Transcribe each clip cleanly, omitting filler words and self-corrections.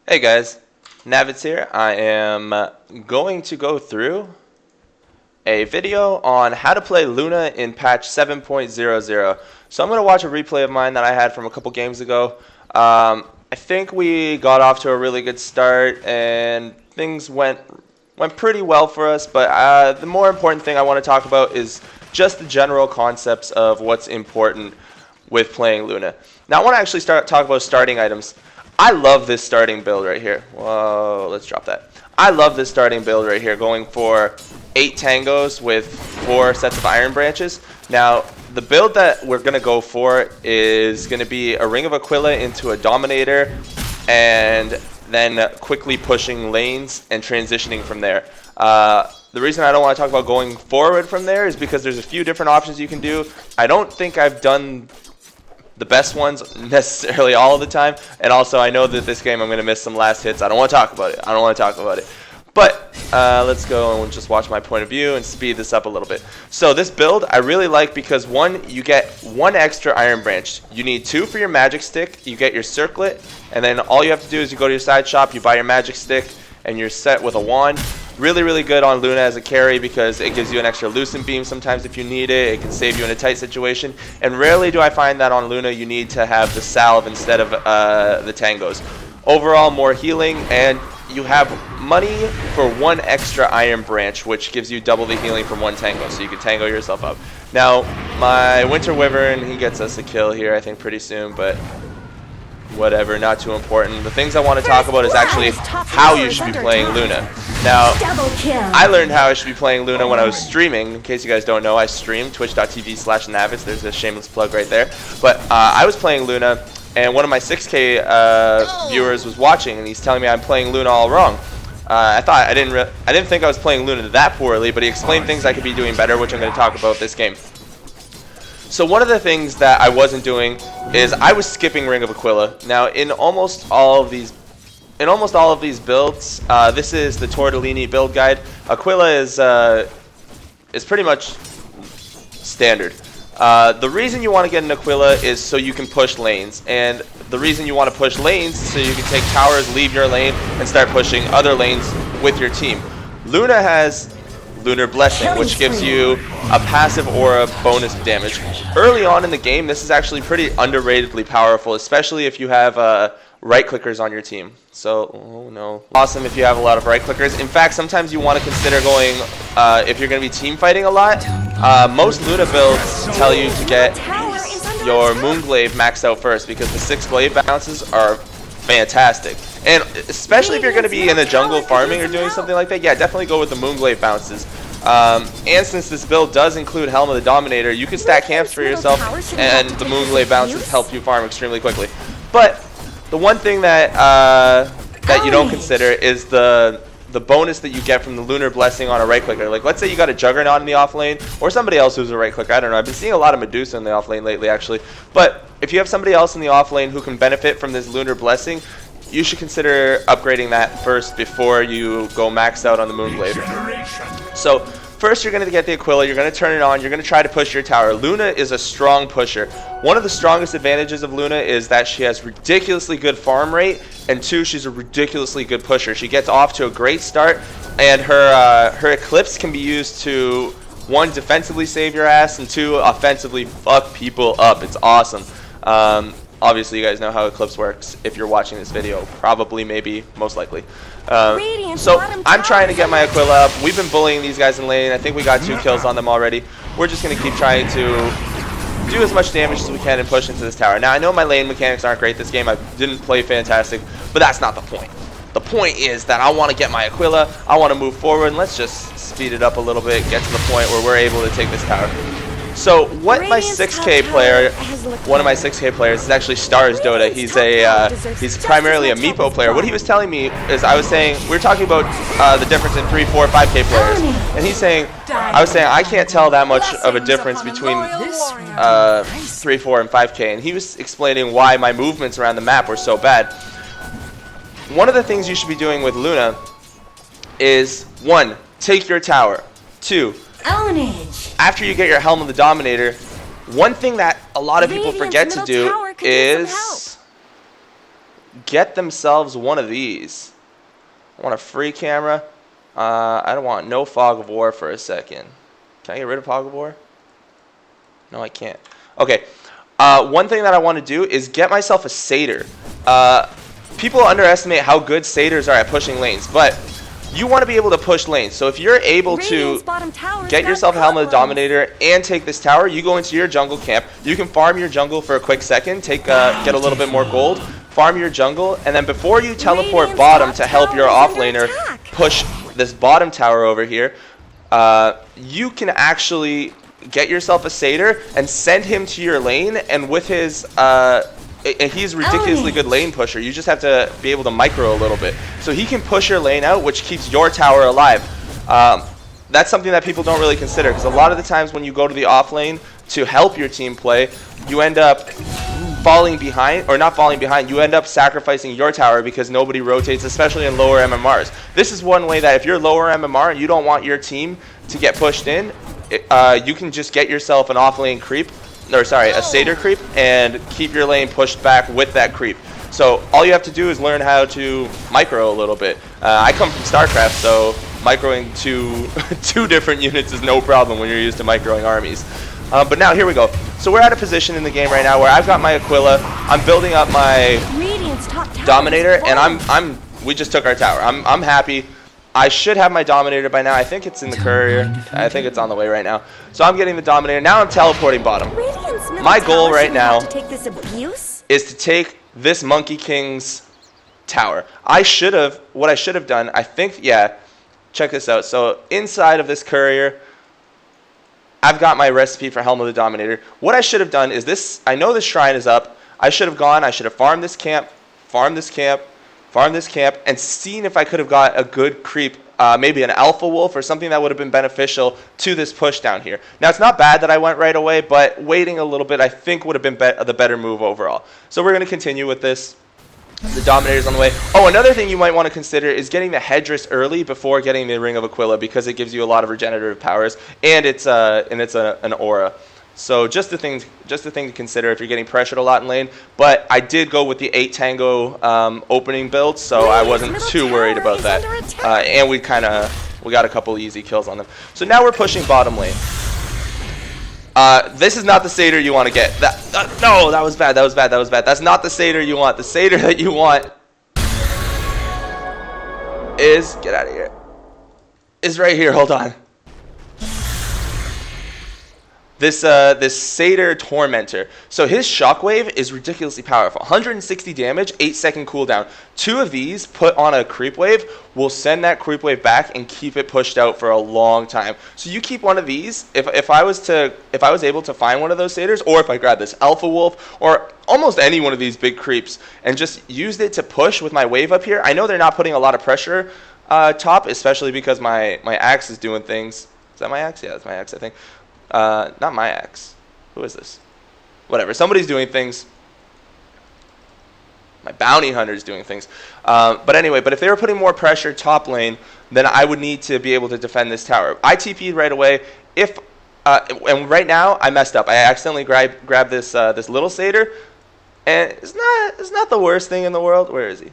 Hey guys, Navitz here. I am going to go through a video on how to play Luna in patch 7.00. So I'm going to watch a replay of mine that I had from a couple games ago. I think we got off to a really good start and things went pretty well for us, but the more important thing I want to talk about is just the general concepts of what's important with playing Luna. Now I want to actually talk about starting items. I love this starting build right here. Whoa, let's drop that. I love this starting build right here, going for 8 tangos with 4 sets of iron branches. Now, the build that we're going to go for is going to be a Ring of Aquila into a Dominator, and then quickly pushing lanes and transitioning from there. The reason I don't want to talk about going forward from there is because there's a few different options you can do. I don't think I've done the best ones necessarily all the time, and also I know that this game I'm going to miss some last hits. I don't want to talk about it. But let's go and just watch my point of view and speed this up a little bit. So this build I really like because, one, you get 1 extra iron branch. You need 2 for your magic stick, you get your circlet, and then all you have to do is you go to your side shop, you buy your magic stick, and you're set with a wand. Really, really good on Luna as a carry because it gives you an extra Lucent Beam sometimes if you need it. It can save you in a tight situation. And rarely do I find that on Luna you need to have the salve instead of the tangos. Overall, more healing, and you have money for 1 extra iron branch, which gives you double the healing from 1 tango, so you can tango yourself up. Now, my Winter Wyvern, he gets us a kill here, I think, pretty soon, but whatever, not too important. The things I want to talk about is actually how you should be playing Luna. Now, I learned how I should be playing Luna when I was streaming. In case you guys don't know, I stream twitch.tv/Navitz. There's a shameless plug right there. But I was playing Luna, and one of my 6K viewers was watching, and he's telling me I'm playing Luna all wrong. I didn't think I was playing Luna that poorly, but he explained things I could be doing better, which I'm going to talk about this game. So one of the things that I wasn't doing is I was skipping Ring of Aquila. Now, in almost all of these builds, this is the Tortellini build guide. Aquila is pretty much standard. The reason you want to get an Aquila is so you can push lanes, and the reason you want to push lanes is so you can take towers, leave your lane, and start pushing other lanes with your team. Luna has Lunar Blessing, which gives you a passive aura bonus damage. Early on in the game, this is actually pretty underratedly powerful, especially if you have right clickers on your team. So, oh no. Awesome if you have a lot of right clickers. In fact, sometimes you want to consider going, if you're going to be team fighting a lot, most Luna builds tell you to get your Moonglaive maxed out first because the 6 glaive bounces are fantastic. And especially if you're going to be in the jungle farming or doing something like that, yeah, definitely go with the Moonglaive bounces. And since this build does include Helm of the Dominator, you can stack camps for yourself, and the Moonglaive bounces help you farm extremely quickly. But the one thing that you don't consider is the bonus that you get from the Lunar Blessing on a right clicker. Like, let's say you got a Juggernaut in the off lane, or somebody else who's a right clicker. I don't know. I've been seeing a lot of Medusa in the off lane lately, actually. But if you have somebody else in the off lane who can benefit from this Lunar Blessing, you should consider upgrading that first before you go max out on the Moonglaive. So first, you're going to get the Aquila, you're going to turn it on, you're going to try to push your tower. Luna is a strong pusher. One of the strongest advantages of Luna is that she has ridiculously good farm rate, and 2, she's a ridiculously good pusher. She gets off to a great start, and her Eclipse can be used to, 1, defensively save your ass, and 2, offensively fuck people up. It's awesome. Obviously, you guys know how Eclipse works if you're watching this video. Probably, maybe, most likely. So I'm trying to get my Aquila up. We've been bullying these guys in lane. I think we got 2 kills on them already. We're just going to keep trying to do as much damage as we can and push into this tower. Now, I know my lane mechanics aren't great this game. I didn't play fantastic, but that's not the point. The point is that I want to get my Aquila. I want to move forward, and let's just speed it up a little bit, get to the point where we're able to take this tower. So what my 6K player, one of my 6K players is actually Stars Dota. He's primarily a Meepo player. What he was telling me is we were talking about the difference in 3, 4, 5K players, and I was saying I can't tell that much of a difference between 3, 4, and 5K, and he was explaining why my movements around the map were so bad. One of the things you should be doing with Luna is 1, take your tower. 2, after you get your Helm of the Dominator, one thing that a lot of people forget to do is get themselves one of these. I want a free camera. I don't want no fog of war for a second. Can I get rid of fog of war? No, I can't. Okay. One thing that I want to do is get myself a satyr. People underestimate how good satyrs are at pushing lanes, but you want to be able to push lanes. So if you're able to get yourself a Helm of the Dominator and take this tower, you go into your jungle camp. You can farm your jungle for a quick second, get a little bit more gold, farm your jungle, and then before you teleport bottom to help your offlaner push this bottom tower over here, you can actually get yourself a satyr and send him to your lane, and with his he's a ridiculously good lane pusher. You just have to be able to micro a little bit. So he can push your lane out, which keeps your tower alive. That's something that people don't really consider, because a lot of the times when you go to the off lane to help your team play, you end up falling behind, or not falling behind, you end up sacrificing your tower because nobody rotates, especially in lower MMRs. This is one way that if you're lower MMR and you don't want your team to get pushed in, you can just get yourself an off lane creep, or sorry, a satyr creep, and keep your lane pushed back with that creep. So all you have to do is learn how to micro a little bit. I come from StarCraft, so microing two different units is no problem when you're used to microing armies. But now here we go. So we're at a position in the game right now where I've got my Aquila, I'm building up my Dominator, and we just took our tower. I'm happy. I should have my Dominator by now. I think it's in the courier. I think it's on the way right now. So I'm getting the Dominator. Now I'm teleporting bottom. My goal right now is to take this Monkey King's tower. What I should have done, I think, yeah, check this out. So inside of this courier, I've got my recipe for Helm of the Dominator. What I should have done is this. I know this shrine is up. I should have gone. I should have farmed this camp, farmed this camp, farm this camp, and seen if I could have got a good creep, maybe an alpha wolf or something that would have been beneficial to this push down here. Now, it's not bad that I went right away, but waiting a little bit I think would have been the better move overall. So we're going to continue with this. The Dominator's on the way. Oh, another thing you might want to consider is getting the Headdress early before getting the Ring of Aquila, because it gives you a lot of regenerative powers, and it's an aura. So just the thing to consider if you're getting pressured a lot in lane. But I did go with the 8 tango opening build, so I wasn't too worried about that. And we got a couple easy kills on them. So now we're pushing bottom lane. This is not the satyr you want to get. No, that was bad. That was bad. That was bad. That's not the satyr you want. The satyr that you want is, get out of here, is right here. Hold on. This Satyr Tormentor. So his shockwave is ridiculously powerful. 160 damage, 8-second cooldown. 2 of these put on a creep wave will send that creep wave back and keep it pushed out for a long time. So you keep one of these. If I was able to find one of those satyrs, or if I grab this alpha wolf or almost any one of these big creeps and just used it to push with my wave up here. I know they're not putting a lot of pressure top, especially because my Aghs is doing things. Is that my Aghs? Yeah, that's my Aghs, I think. Not my Aghs. Who is this? Whatever. Somebody's doing things. My bounty hunter's doing things. But anyway, but if they were putting more pressure top lane, then I would need to be able to defend this tower. I TP'd right away. And right now I messed up. I accidentally grabbed this this little satyr, and it's not the worst thing in the world. Where is he?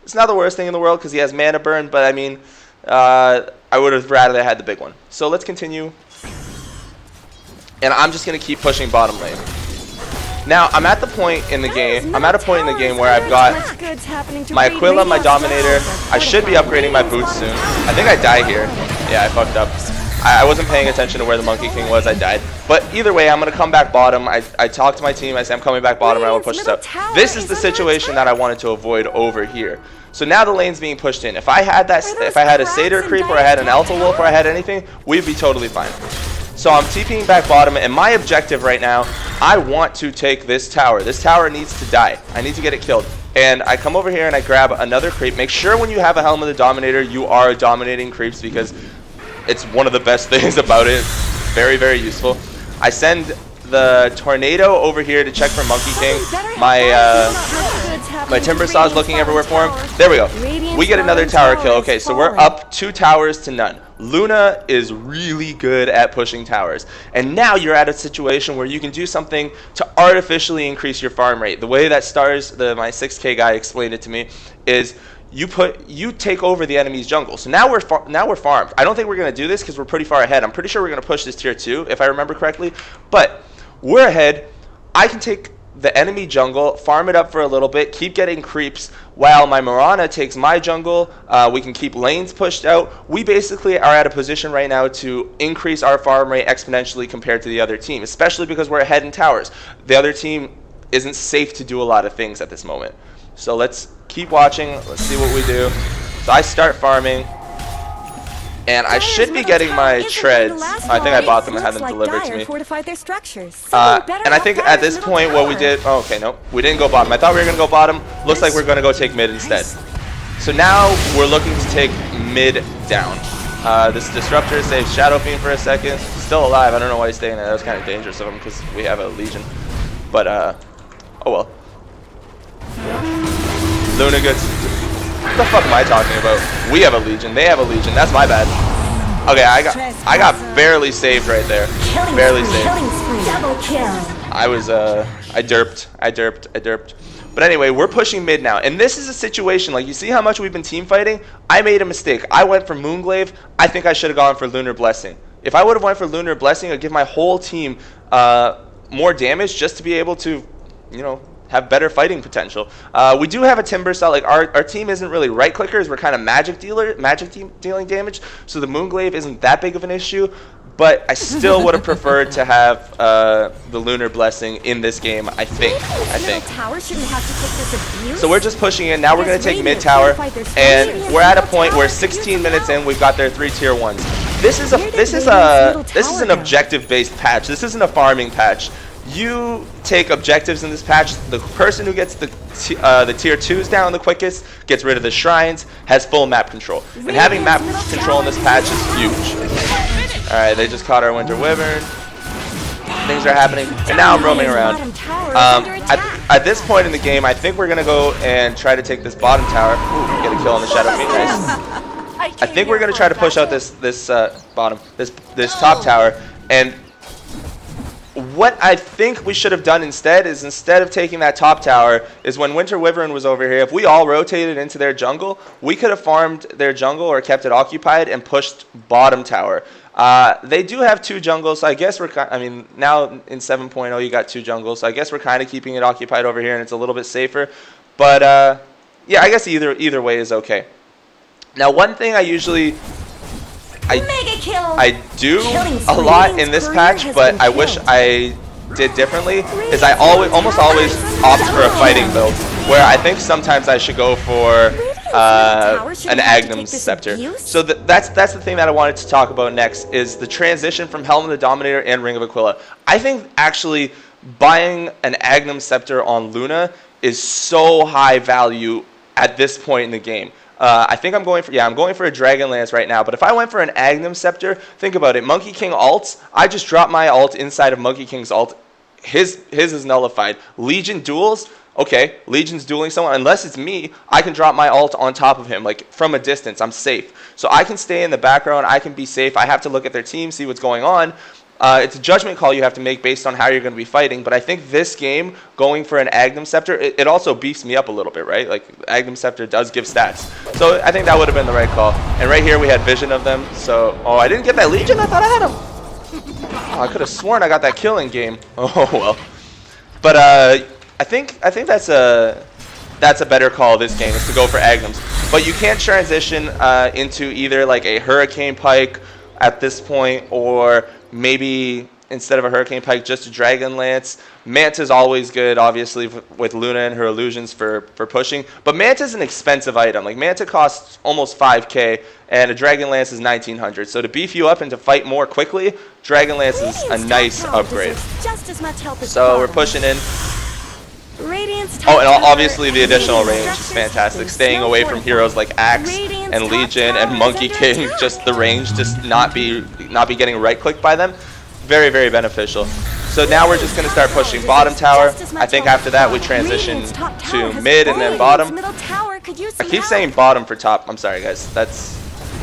It's not the worst thing in the world because he has mana burn. But I mean, I would have rather had the big one. So let's continue. And I'm just going to keep pushing bottom lane. Now, I'm at the point in the game. I'm at a point in the game where I've got my Aquila, my Dominator. I should be upgrading my boots soon. I think I die here. Yeah, I fucked up. I wasn't paying attention to where the Monkey King was. I died. But either way, I'm going to come back bottom. I talked to my team. I said I'm coming back bottom and I will push this out. This is the situation that I wanted to avoid over here. So now the lane's being pushed in. If I had a Satyr creep or I had an Alpha Wolf or I had anything, we'd be totally fine. So I'm TPing back bottom, and my objective right now, I want to take this tower. This tower needs to die. I need to get it killed. And I come over here and I grab another creep. Make sure when you have a Helm of the Dominator, you are dominating creeps because it's one of the best things about it. It's very, very useful. I send the Tornado over here to check for Monkey King. My Timber Saw's looking everywhere for him. There we go. We get another tower kill. Okay, so we're up 2 towers to none. Luna is really good at pushing towers. And now you're at a situation where you can do something to artificially increase your farm rate. The way that Stars, my 6K guy, explained it to me is you take over the enemy's jungle. So now we're farmed. I don't think we're going to do this because we're pretty far ahead. I'm pretty sure we're going to push this tier 2 if I remember correctly. But we're ahead. I can take the enemy jungle, farm it up for a little bit, keep getting creeps while my Mirana takes my jungle. We can keep lanes pushed out. We basically are at a position right now to increase our farm rate exponentially compared to the other team, especially because we're ahead in towers. The other team isn't safe to do a lot of things at this moment. So let's keep watching. Let's see what we do. So I start farming. And I should be getting my treads. I think I bought them and had them delivered to me. And I think at this point what we did... Oh, okay, no. We didn't go bottom. I thought we were going to go bottom. Looks like we're going to go take mid instead. So now we're looking to take mid down. This Disruptor saves Shadow Fiend for a second. He's still alive. I don't know why he's staying there. That was kind of dangerous of him because we have a Legion. But, oh well. Luna gets... What the fuck am I talking about? We have a Legion. They have a Legion. That's my bad. Okay, I got barely saved right there. Barely saved. I derped. But anyway, we're pushing mid now. And this is a situation, like you see how much we've been team fighting? I made a mistake. I went for Moonglaive. I think I should have gone for Lunar Blessing. If I would have went for Lunar Blessing, I'd give my whole team more damage just to be able to, you know, have better fighting potential. We do have a Timber Cell. Like our team isn't really right clickers. We're kind of magic dealing damage. So the Moonglaive isn't that big of an issue. But I still would have preferred to have the Lunar Blessing in this game. I think. So we're just pushing in. Now we're gonna take mid tower, and we're at a point where 16 minutes in, we've got their 3 tier 1s. This is an objective based patch. This isn't a farming patch. You take objectives in this patch. The person who gets the tier 2s down the quickest gets rid of the shrines, has full map control. And having map control in this patch is huge. Alright, they just caught our Winter Wyvern. Things are happening. And now I'm roaming around. At this point in the game, I think we're going to go and try to take this bottom tower. Ooh, get a kill on the Shadow Fiend. Nice. I think we're going to try to push out this top tower. And what I think we should have done instead is, instead of taking that top tower, is when Winter Wyvern was over here, if we all rotated into their jungle, we could have farmed their jungle or kept it occupied and pushed bottom tower. They do have 2 jungles, so I guess now in 7.0 you got 2 jungles, so I guess we're kind of keeping it occupied over here and it's a little bit safer. But yeah, I guess either way is okay. Now one thing I do a lot in this patch, but I wish I did differently, is I almost always opt for a fighting build, where I think sometimes I should go for an Aghs Scepter. So that's the thing that I wanted to talk about next, is the transition from Helm the Dominator and Ring of Aquila. I think actually buying an Aghs Scepter on Luna is so high value at this point in the game. I think I'm going for a Dragon Lance right now, but if I went for an Aghs Scepter, think about it. Monkey King ults, I just drop my ult inside of Monkey King's ult. His is nullified. Legion duels, okay, Legion's dueling someone. Unless it's me, I can drop my ult on top of him, like from a distance. I'm safe. So I can stay in the background. I can be safe. I have to look at their team, see what's going on. It's a judgment call you have to make based on how you're going to be fighting. But I think this game, going for an Aghs Scepter, it also beefs me up a little bit, right? Like, Aghs Scepter does give stats. So I think that would have been the right call. And right here we had vision of them. So, oh, I didn't get that Legion? I thought I had him. Oh, I could have sworn I got that kill in game. Oh, well. But I think that's a better call this game, is to go for Aghs. But you can't transition into either like a Hurricane Pike at this point, or maybe instead of a Hurricane Pike, just a Dragon Lance. Manta's always good, obviously, with Luna and her illusions for pushing. But Manta's an expensive item. Like, Manta costs almost 5k, and a Dragon Lance is 1900. So to beef you up and to fight more quickly, Dragon Lance is a nice upgrade. So we're pushing in. Oh, and obviously the additional range is fantastic. Staying away from heroes like Aghs and Legion and Monkey King, just the range, just not be getting right clicked by them. Very, very beneficial. So now we're just going to start pushing bottom tower. I think after that we transition to mid and then bottom. I keep saying bottom for top. I'm sorry, guys. That's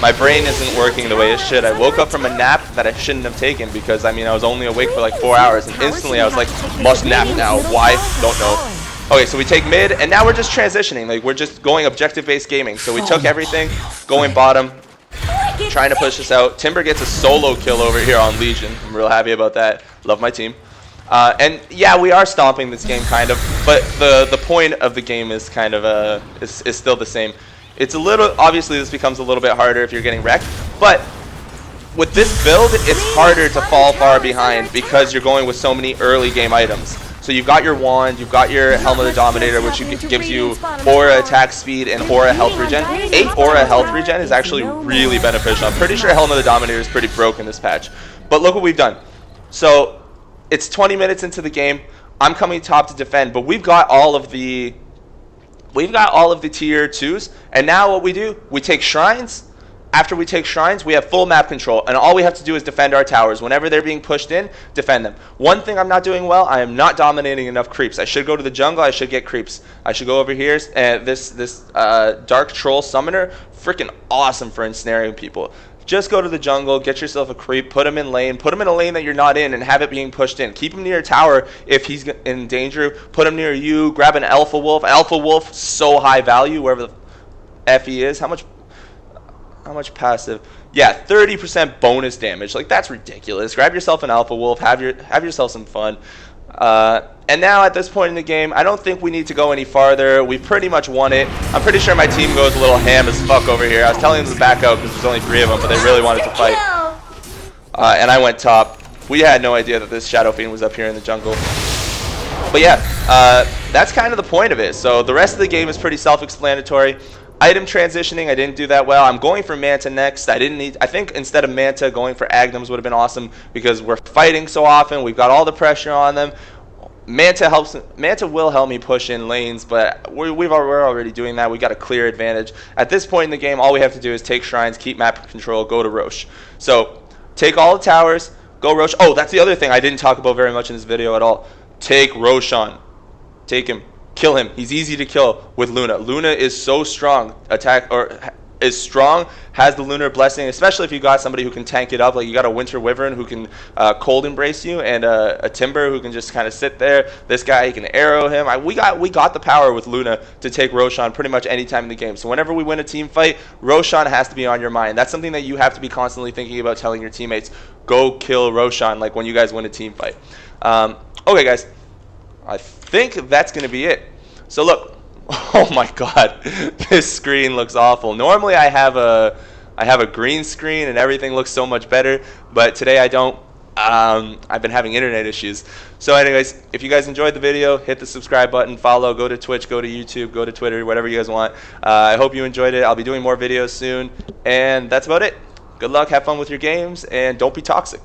My brain isn't working the way it should. I woke up from a nap that I shouldn't have taken because, I mean, I was only awake for like 4 hours, and instantly I was like, must nap now. Why? Don't know. Okay, so we take mid, and now we're just transitioning. Like, we're just going objective-based gaming. So we took everything, going bottom, trying to push this out. Timber gets a solo kill over here on Legion. I'm real happy about that. Love my team. And yeah, we are stomping this game kind of, but the point of the game is kind of is still the same. It's a little, obviously this becomes a little bit harder if you're getting wrecked, but with this build, it's harder to fall far behind because you're going with so many early game items. So you've got your wand, you've got your Helm of the Dominator, which gives you aura attack speed and aura health regen. 8 aura health regen is actually really beneficial. I'm pretty sure Helm of the Dominator is pretty broken this patch. But look what we've done. So it's 20 minutes into the game. I'm coming top to defend, but we've got all of the tier 2s, and now what we do, we take shrines. After we take shrines, we have full map control, and all we have to do is defend our towers. Whenever they're being pushed in, defend them. One thing I'm not doing well, I am not dominating enough creeps. I should go to the jungle, I should get creeps. I should go over here, and this Dark Troll Summoner, freaking awesome for ensnaring people. Just go to the jungle, get yourself a creep, put him in lane, put him in a lane that you're not in, and have it being pushed in. Keep him near a tower if he's in danger. Put him near you, grab an Alpha Wolf. Alpha Wolf, so high value, wherever the F he is. How much passive? Yeah, 30% bonus damage. Like, that's ridiculous. Grab yourself an Alpha Wolf, have yourself some fun. And now at this point in the game, I don't think we need to go any farther. We've pretty much won it. I'm pretty sure my team goes a little ham as fuck over here. I was telling them to back out because there's only 3 of them, but they really wanted to fight. And I went top. We had no idea that this Shadow Fiend was up here in the jungle. But yeah, that's kind of the point of it. So the rest of the game is pretty self-explanatory. Item transitioning, I didn't do that well. I'm going for Manta next. I think instead of Manta, going for Aghs would have been awesome because we're fighting so often. We've got all the pressure on them. Manta will help me push in lanes, but we're already doing that. We got a clear advantage. At this point in the game, all we have to do is take shrines, keep map control, go to Roche. So take all the towers, go Roche. Oh, that's the other thing I didn't talk about very much in this video at all. Take Roshan. Take him. Kill him. He's easy to kill with Luna. Luna is so strong. Has the Lunar Blessing, especially if you got somebody who can tank it up. Like, you got a Winter Wyvern who can cold embrace you, and a Timber who can just kind of sit there. This guy, he can arrow him. We got the power with Luna to take Roshan pretty much any time in the game. So whenever we win a team fight, Roshan has to be on your mind. That's something that you have to be constantly thinking about, telling your teammates, go kill Roshan, like when you guys win a team fight. Okay, guys. I think that's going to be it. So look, oh my god, this screen looks awful. Normally I have a green screen and everything looks so much better, but today I don't. I've been having internet issues. So anyways, if you guys enjoyed the video, hit the subscribe button, follow, go to Twitch, go to YouTube, go to Twitter, whatever you guys want. I hope you enjoyed it. I'll be doing more videos soon, and that's about it. Good luck, have fun with your games, and don't be toxic.